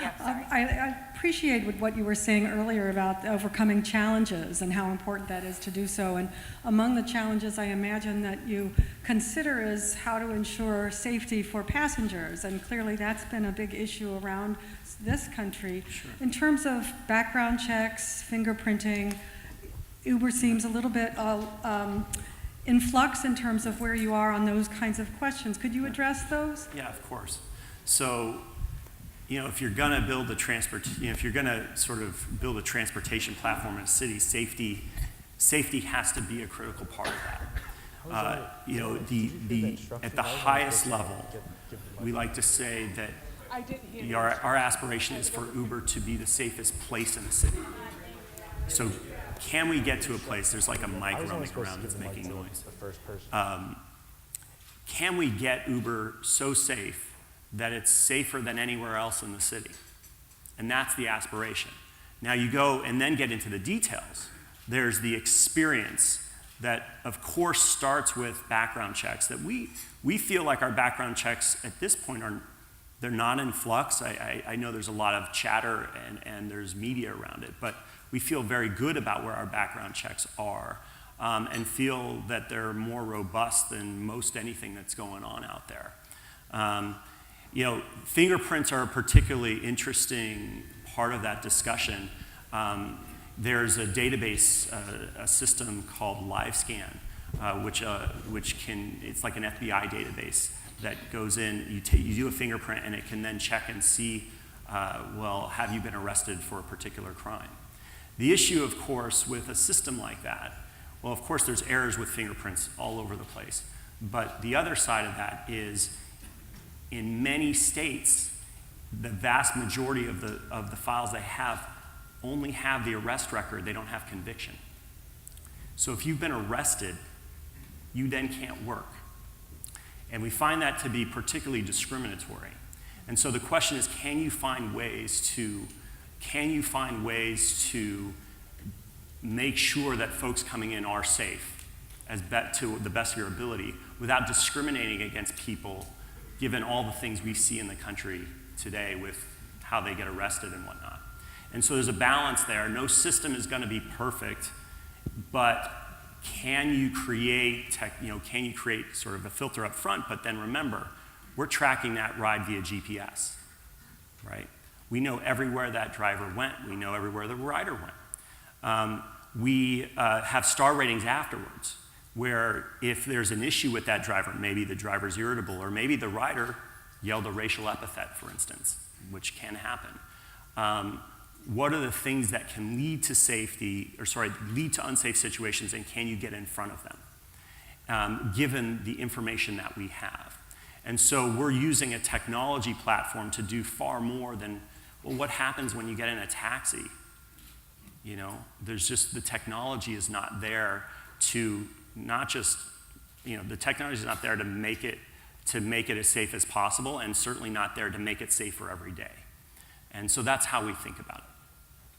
Yeah, sorry. I appreciate what you were saying earlier about overcoming challenges and how important that is to do so. And among the challenges I imagine that you consider is how to ensure safety for passengers. And clearly that's been a big issue around this country. Sure. In terms of background checks, fingerprinting, Uber seems a little bit in flux in terms of where you are on those kinds of questions. Could you address those? Yeah, of course. So, if you're going to build a if you're going to sort of build a transportation platform in a city, safety has to be a critical part of that. At the highest level, we like to say that our aspiration is for Uber to be the safest place in the city. So, can we get to a place? There's like a mic roaming around that's making noise. Can we get Uber so safe that it's safer than anywhere else in the city? And that's the aspiration. Now you go and then get into the details. There's the experience that, of course, starts with background checks. That we feel like our background checks at this point they're not in flux. I know there's a lot of chatter and there's media around it, but we feel very good about where our background checks are and feel that they're more robust than most anything that's going on out there. Fingerprints are a particularly interesting part of that discussion. There's a database, a system called LiveScan, it's like an FBI database that goes in, you do a fingerprint and it can then check and see, have you been arrested for a particular crime? The issue, of course, with a system like that, well, of course, there's errors with fingerprints all over the place. But the other side of that is, in many states, the vast majority of the files they have only have the arrest record, they don't have conviction. So if you've been arrested, you then can't work. And we find that to be particularly discriminatory. And so the question is, can you find ways to make sure that folks coming in are safe to the best of your ability without discriminating against people, given all the things we see in the country today with how they get arrested and whatnot. And so there's a balance there. No system is going to be perfect, but can you create sort of a filter up front? But then remember, we're tracking that ride via GPS, right? We know everywhere that driver went. We know everywhere the rider went. We have star ratings afterwards, where if there's an issue with that driver, maybe the driver's irritable, or maybe the rider yelled a racial epithet, for instance, which can happen. What are the things that can lead to unsafe situations, and can you get in front of them, given the information that we have? And so we're using a technology platform to do far more than, well, what happens when you get in a taxi? There's just, the technology is not there to the technology is not there to make it as safe as possible, and certainly not there to make it safer every day. And so that's how we think about it.